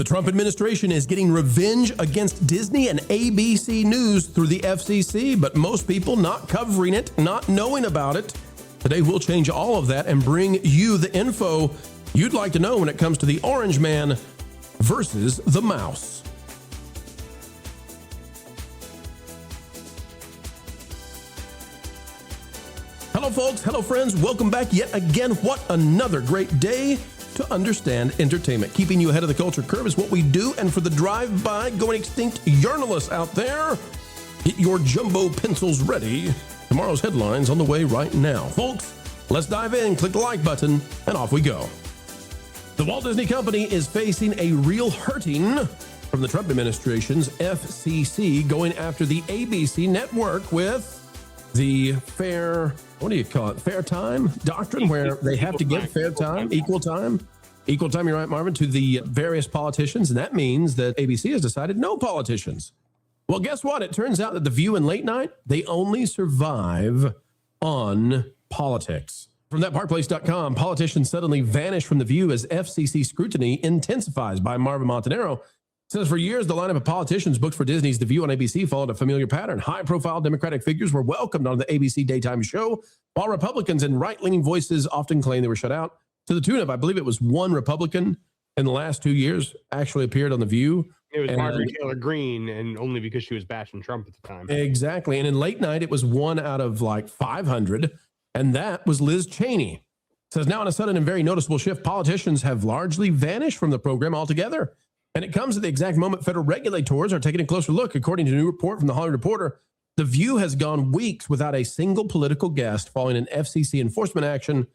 Trump administration is getting revenge against Disney and ABC News through the FCC, but most people not covering it, not knowing about it. Today, we'll change all of that and bring you the info you'd like to know when it comes to the Orange Man versus the Mouse. Hello, folks. Hello, friends. Welcome back yet again. What another great day to understand entertainment. Keeping you ahead of the culture curve is what we do. And for the drive-by going extinct journalists out there, get your jumbo pencils ready. Tomorrow's headlines on the way right now. Folks, let's dive in, click the like button, and off we go. The Walt Disney Company is facing a real hurting from the Trump administration's FCC going after the ABC network with the fair time doctrine, where they have to give fair time, equal time, you're right, Marvin, to the various politicians. And that means that ABC has decided no politicians. Well, guess what? It turns out that The View and Late Night, they only survive on politics. From thatparkplace.com, politicians suddenly vanish from The View as FCC scrutiny intensifies by Marvin Montenaro. Says for years, the lineup of politicians booked for Disney's The View on ABC followed a familiar pattern. High-profile Democratic figures were welcomed on the ABC daytime show, while Republicans and right-leaning voices often claimed they were shut out, to the tune of, I believe it was one Republican in the last 2 years actually appeared on The View. It was Margaret Taylor Greene, and only because she was bashing Trump at the time. Exactly. And in Late Night, it was one out of like 500, and that was Liz Cheney. Says now, in a sudden and very noticeable shift, politicians have largely vanished from the program altogether. And it comes at the exact moment federal regulators are taking a closer look. According to a new report from The Hollywood Reporter, The View has gone weeks without a single political guest following an FCC enforcement action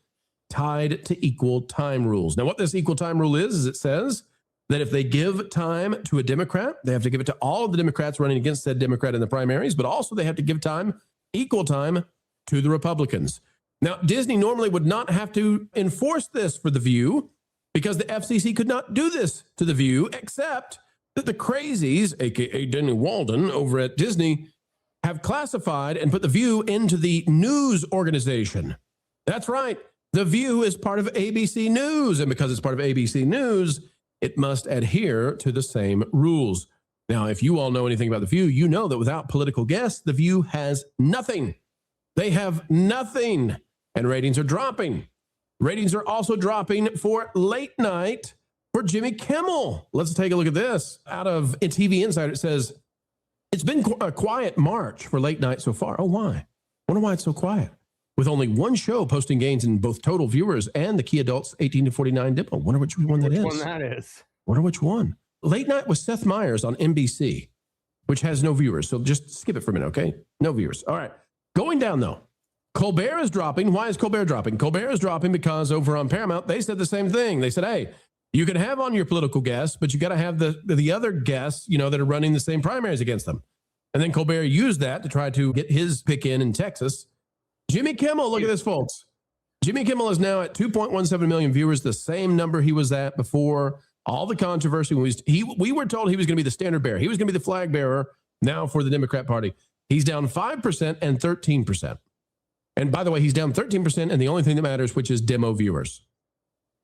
tied to equal time rules. Now, what this equal time rule is it says that if they give time to a Democrat, they have to give it to all of the Democrats running against said Democrat in the primaries, but also they have to give time, equal time, to the Republicans. Now, Disney normally would not have to enforce this for The View, because the FCC could not do this to The View, except that the crazies, aka Denny Walden over at Disney, have classified and put The View into the news organization. That's right. The View is part of ABC News. And because it's part of ABC News, it must adhere to the same rules. Now, if you all know anything about The View, you know that without political guests, The View has nothing. They have nothing. And ratings are dropping. Ratings are also dropping for Late Night for Jimmy Kimmel. Let's take a look at this. Out of TV Insider, it says, it's been a quiet March for Late Night so far. Oh, why? Wonder why it's so quiet. With only one show posting gains in both total viewers and the key adults 18 to 49 demo. Wonder which one that is. Which one that is. Wonder which one. Late Night with Seth Meyers on NBC, which has no viewers. So just skip it for a minute, okay? No viewers. All right. Going down, though. Colbert is dropping. Why is Colbert dropping? Colbert is dropping because over on Paramount, they said the same thing. They said, hey, you can have on your political guests, but you got to have the other guests, that are running the same primaries against them. And then Colbert used that to try to get his pick in Texas. Jimmy Kimmel, look at this, folks. Jimmy Kimmel is now at 2.17 million viewers, the same number he was at before all the controversy. We were told he was going to be the standard bearer. He was going to be the flag bearer now for the Democrat Party. He's down 5% and 13%. And by the way, he's down 13%, and the only thing that matters, which is demo viewers.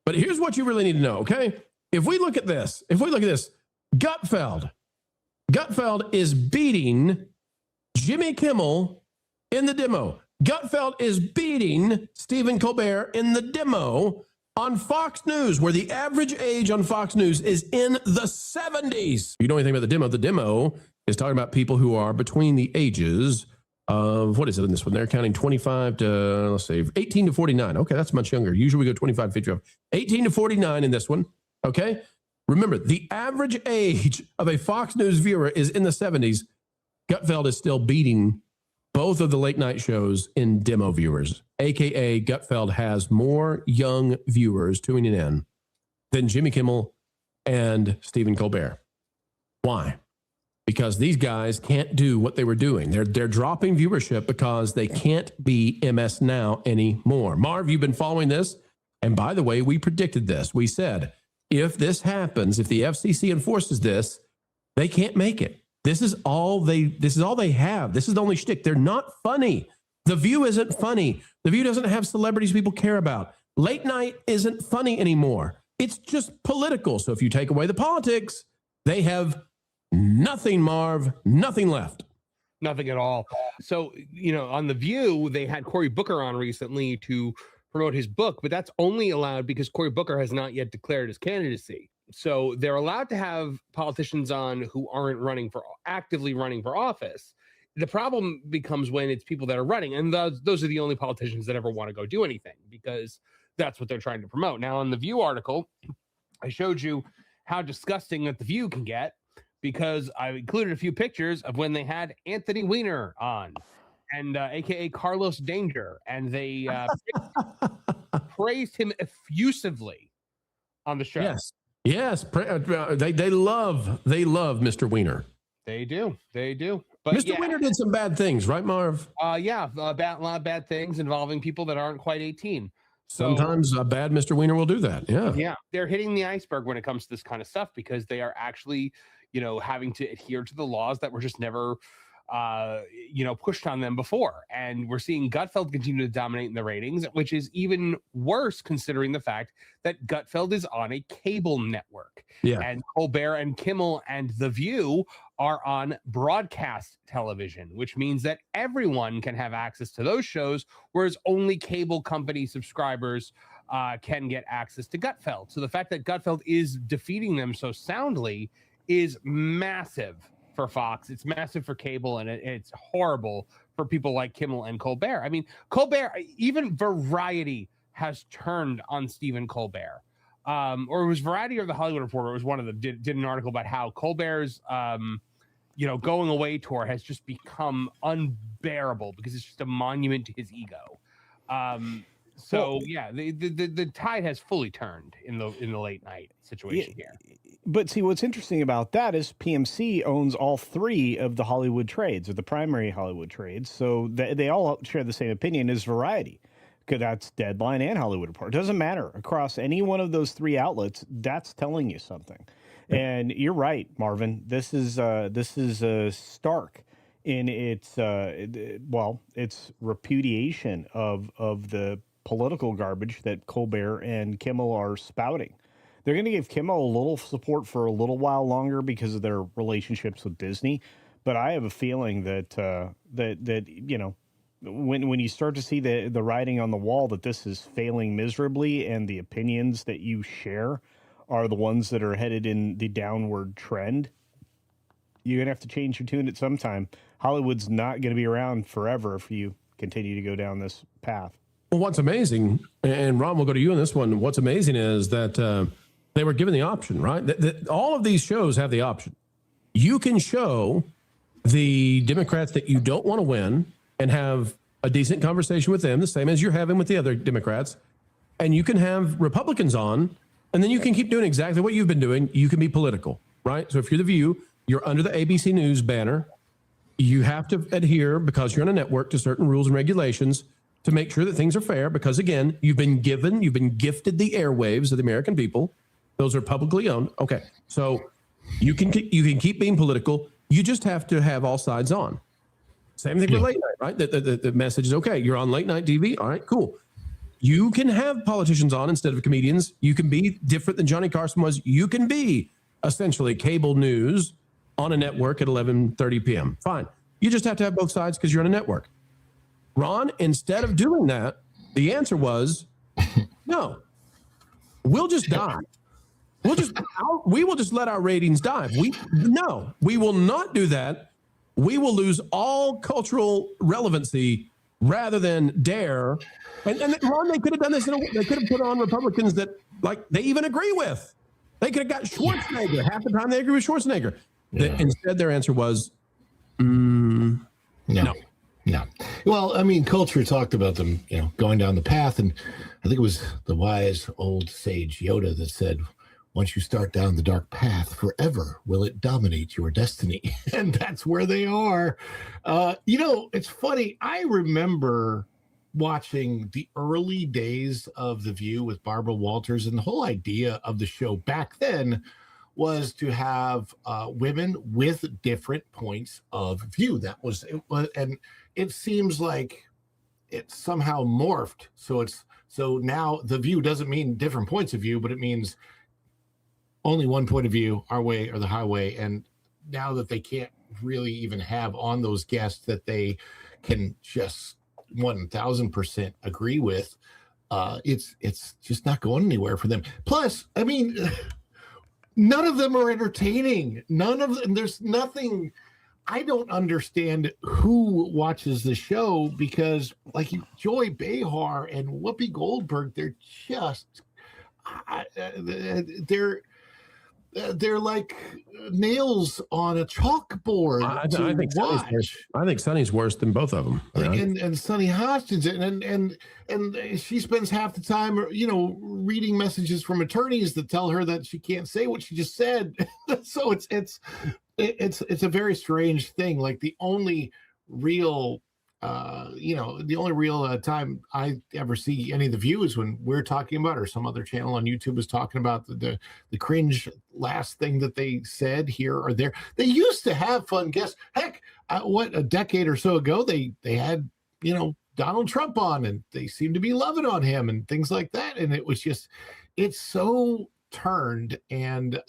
But here's what you really need to know, okay? If we look at this, Gutfeld is beating Jimmy Kimmel in the demo. Gutfeld is beating Stephen Colbert in the demo on Fox News, where the average age on Fox News is in the 70s. If you know anything about the demo is talking about people who are between the ages of, what is it in this one? They're counting 25 to, 18 to 49. Okay, that's much younger. Usually we go 25, 55. 18 to 49 in this one, okay? Remember, the average age of a Fox News viewer is in the 70s. Gutfeld is still beating both of the late night shows in demo viewers, a.k.a. Gutfeld has more young viewers tuning in than Jimmy Kimmel and Stephen Colbert. Why? Because these guys can't do what they were doing. They're dropping viewership because they can't be MS Now anymore. Marv, you've been following this. And by the way, we predicted this. We said, if this happens, if the FCC enforces this, they can't make it. This is all they have. This is the only shtick. They're not funny. The View isn't funny. The View doesn't have celebrities people care about. Late night isn't funny anymore. It's just political. So if you take away the politics, they have nothing, Marv, nothing left. Nothing at all. So, on The View, they had Cory Booker on recently to promote his book, but that's only allowed because Cory Booker has not yet declared his candidacy. So they're allowed to have politicians on who aren't actively running for office. The problem becomes when it's people that are running, and those are the only politicians that ever want to go do anything because that's what they're trying to promote. Now, on The View article, I showed you how disgusting that The View can get because I included a few pictures of when they had Anthony Weiner on, and aka Carlos Danger, and they praised him effusively on the show. Yes, they love Mr. Weiner. They do. But Mr. Weiner did some bad things, right, Marv? A lot of bad things involving people that aren't quite 18. So, sometimes a bad Mr. Weiner will do that. Yeah. They're hitting the iceberg when it comes to this kind of stuff because they are actually, having to adhere to the laws that were just never, pushed on them before. And we're seeing Gutfeld continue to dominate in the ratings, which is even worse considering the fact that Gutfeld is on a cable network. Yeah. And Colbert and Kimmel and The View are on broadcast television, which means that everyone can have access to those shows, whereas only cable company subscribers can get access to Gutfeld. So the fact that Gutfeld is defeating them so soundly is massive for Fox. It's massive for cable, and it's horrible for people like Kimmel and Colbert. I mean, Colbert, even Variety has turned on Stephen Colbert. Or it was Variety or the Hollywood Reporter. It was one of them did an article about how Colbert's going away tour has just become unbearable because it's just a monument to his ego. The tide has fully turned in the late night situation here. But see, what's interesting about that is PMC owns all three of the Hollywood trades, or the primary Hollywood trades. So they all share the same opinion as Variety. Because that's Deadline and Hollywood Report. It doesn't matter. Across any one of those three outlets, that's telling you something. And you're right, Marvin. This is stark in its its repudiation of the political garbage that Colbert and Kimmel are spouting. They're going to give Kimmel a little support for a little while longer because of their relationships with Disney, but I have a feeling that when you start to see the writing on the wall that this is failing miserably and the opinions that you share are the ones that are headed in the downward trend, you're going to have to change your tune at some time. Hollywood's not going to be around forever if you continue to go down this path. Well, what's amazing, and Ron, we'll go to you on this one. What's amazing is that they were given the option, right? All of these shows have the option. You can show the Democrats that you don't want to win and have a decent conversation with them, the same as you're having with the other Democrats. And you can have Republicans on, and then you can keep doing exactly what you've been doing. You can be political, right? So if you're The View, you're under the ABC News banner. You have to adhere, because you're on a network, to certain rules and regulations to make sure that things are fair. Because again, you've been gifted the airwaves of the American people. Those are publicly owned. Okay, so you can keep being political. You just have to have all sides on. Same thing for late night, right? The message is, okay, you're on late night TV. All right, cool. You can have politicians on instead of comedians. You can be different than Johnny Carson was. You can be essentially cable news on a network at 11:30 p.m. Fine. You just have to have both sides because you're on a network. Ron, instead of doing that, the answer was, no, we'll just die. We will just let our ratings die. We will not do that. We will lose all cultural relevancy rather than dare. And Ron, they could have done this. They could have put on Republicans that they even agree with. They could have got Schwarzenegger. Half the time they agree with Schwarzenegger. Yeah. Instead, their answer was, no. Well, I mean, culture talked about them, going down the path. And I think it was the wise old sage Yoda that said, once you start down the dark path, forever will it dominate your destiny. And that's where they are. It's funny. I remember watching the early days of The View with Barbara Walters, and the whole idea of the show back then was to have women with different points of view. That was it. And it seems like it's somehow morphed. So now the view doesn't mean different points of view, but it means only one point of view, our way or the highway. And now that they can't really even have on those guests that they can just 1000% agree with, it's just not going anywhere for them. Plus, I mean, none of them are entertaining. None of them. There's nothing. I don't understand who watches the show, because like Joy Behar and Whoopi Goldberg, they're just they're like nails on a chalkboard. I think Sonny's worse than both of them. And Sonny Hoskins, and she spends half the time, reading messages from attorneys that tell her that she can't say what she just said. So it's a very strange thing. Like the only real time I ever see any of the view is when we're talking about, or some other channel on YouTube is talking about the cringe last thing that they said here or there. They used to have fun guests. Heck, a decade or so ago, they had, Donald Trump on, and they seemed to be loving on him and things like that. And it's so turned, and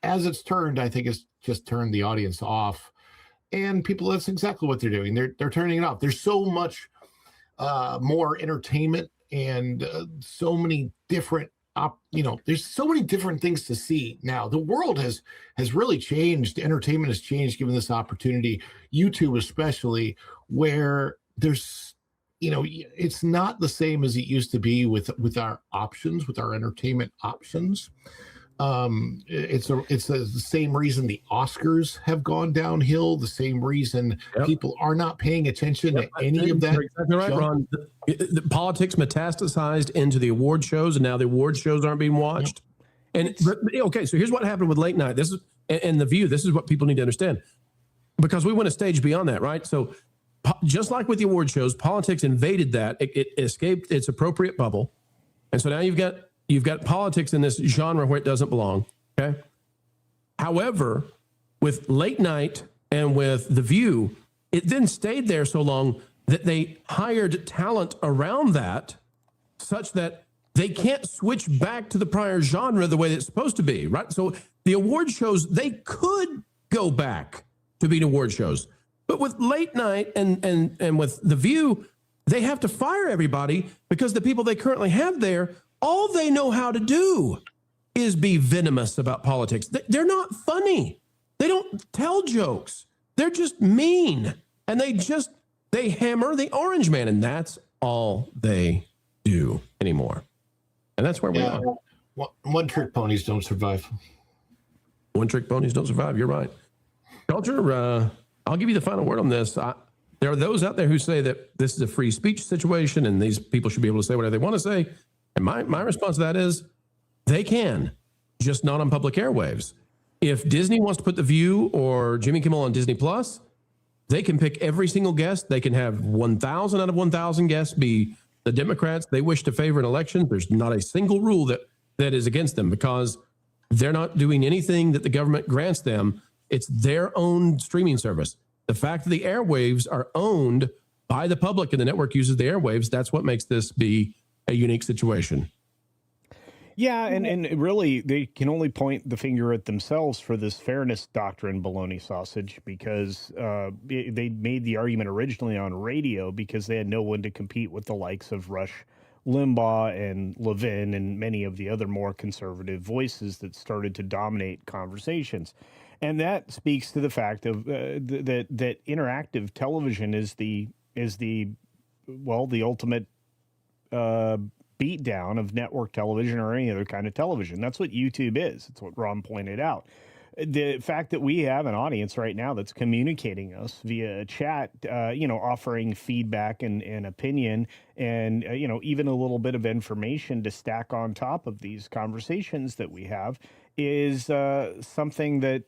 as it's turned, I think it's just turned the audience off. And people, that's exactly what they're doing. They're turning it off. There's so much more entertainment, and so many different, there's so many different things to see now. The world has really changed. Entertainment has changed given this opportunity. YouTube especially, where there's, it's not the same as it used to be with our options, with our entertainment options. It's the same reason the Oscars have gone downhill, the same reason people are not paying attention to any of that. Exactly right, Ron. The politics metastasized into the award shows, and now the award shows aren't being watched. Okay, so here's what happened with late night. This is, and The View, this is what people need to understand, because we went a stage beyond that, right? So just like with the award shows, politics invaded that. It escaped its appropriate bubble. And so now you've got politics in this genre where it doesn't belong. Okay. However, with late night and with The View, it then stayed there so long that they hired talent around that, such that they can't switch back to the prior genre the way that it's supposed to be. Right. So the award shows, they could go back to being award shows, but with late night and with The View, they have to fire everybody, because the people they currently have there, all they know how to do is be venomous about politics. They're not funny. They don't tell jokes. They're just mean. And they hammer the orange man. And that's all they do anymore. And that's where we are. One-trick ponies don't survive. One-trick ponies don't survive. You're right. Culture, I'll give you the final word on this. There are those out there who say that this is a free speech situation and these people should be able to say whatever they want to say. And my response to that is they can, just not on public airwaves. If Disney wants to put The View or Jimmy Kimmel on Disney Plus, they can pick every single guest. They can have 1,000 out of 1,000 guests be the Democrats they wish to favor in elections. There's not a single rule that is against them, because they're not doing anything that the government grants them. It's their own streaming service. The fact that the airwaves are owned by the public and the network uses the airwaves, that's what makes this be a unique situation. Yeah, and really, they can only point the finger at themselves for this fairness doctrine baloney sausage, because they made the argument originally on radio because they had no one to compete with the likes of Rush Limbaugh and Levin and many of the other more conservative voices that started to dominate conversations. And that speaks to the fact of that interactive television is the ultimate beatdown of network television or any other kind of television. That's what YouTube is. It's what Ron pointed out. The fact that we have an audience right now that's communicating us via chat, offering feedback and opinion and, even a little bit of information to stack on top of these conversations that we have is something that,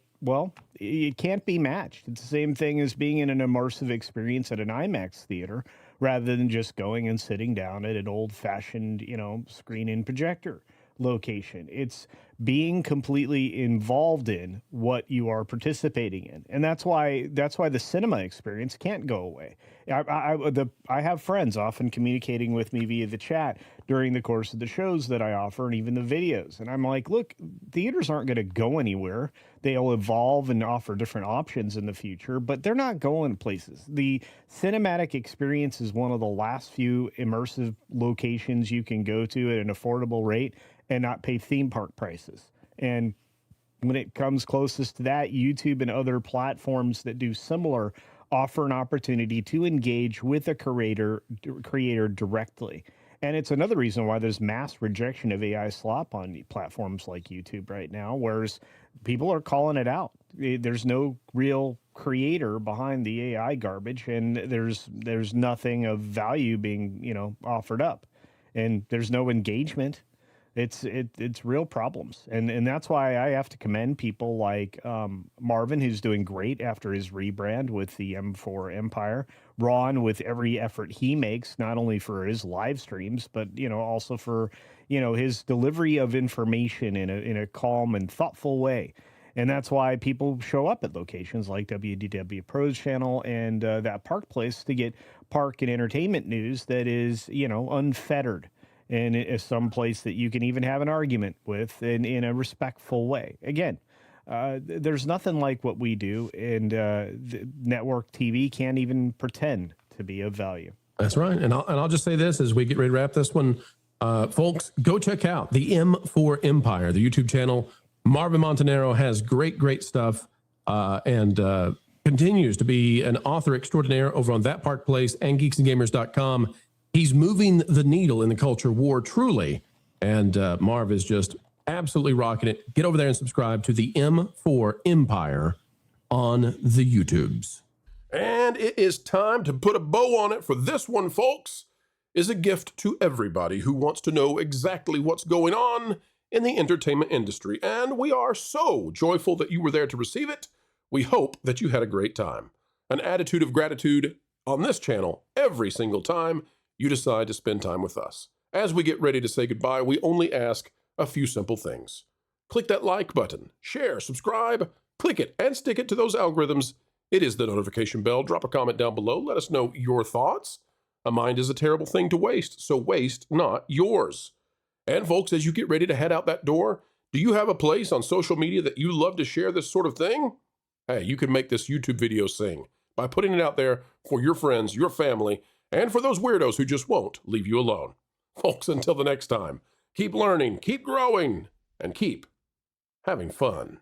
it can't be matched. It's the same thing as being in an immersive experience at an IMAX theater, rather than just going and sitting down at an old-fashioned, screen and projector location. It's being completely involved in what you are participating in. And that's why the cinema experience can't go away. I have friends often communicating with me via the chat during the course of the shows that I offer and even the videos. And I'm like, look, theaters aren't going to go anywhere. They'll evolve and offer different options in the future, but they're not going places. The cinematic experience is one of the last few immersive locations you can go to at an affordable rate and not pay theme park prices. And when it comes closest to that, YouTube and other platforms that do similar offer an opportunity to engage with a creator directly. And it's another reason why there's mass rejection of AI slop on platforms like YouTube right now, whereas people are calling it out. There's no real creator behind the AI garbage, and there's nothing of value being, offered up, and there's no engagement. It's real problems. And that's why I have to commend people like Marvin, who's doing great after his rebrand with the M4 Empire. Ron, with every effort he makes, not only for his live streams, but, also for, his delivery of information in a calm and thoughtful way. And that's why people show up at locations like WDW Pro Channel and that Park Place to get park and entertainment news that is, unfettered. And it is some place that you can even have an argument with in a respectful way. Again, there's nothing like what we do, and the network TV can't even pretend to be of value. That's right. And I'll just say this as we get ready to wrap this one. Folks, go check out the M4 Empire, the YouTube channel. Marvin Montenaro has great stuff and continues to be an author extraordinaire over on That Park Place and geeksandgamers.com. He's moving the needle in the culture war, truly. And Marv is just absolutely rocking it. Get over there and subscribe to the M4 Empire on the YouTubes. And it is time to put a bow on it for this one, folks. Is a gift to everybody who wants to know exactly what's going on in the entertainment industry. And we are so joyful that you were there to receive it. We hope that you had a great time. An attitude of gratitude on this channel every single time you decide to spend time with us. As we get ready to say goodbye, we only ask a few simple things. Click that like button, share, subscribe, click it, and stick it to those algorithms. It is the notification bell. Drop a comment down below. Let us know your thoughts. A mind is a terrible thing to waste, so waste not yours. And folks, as you get ready to head out that door, do you have a place on social media that you love to share this sort of thing? Hey, you can make this YouTube video sing by putting it out there for your friends, your family, and for those weirdos who just won't leave you alone. Folks, until the next time, keep learning, keep growing, and keep having fun.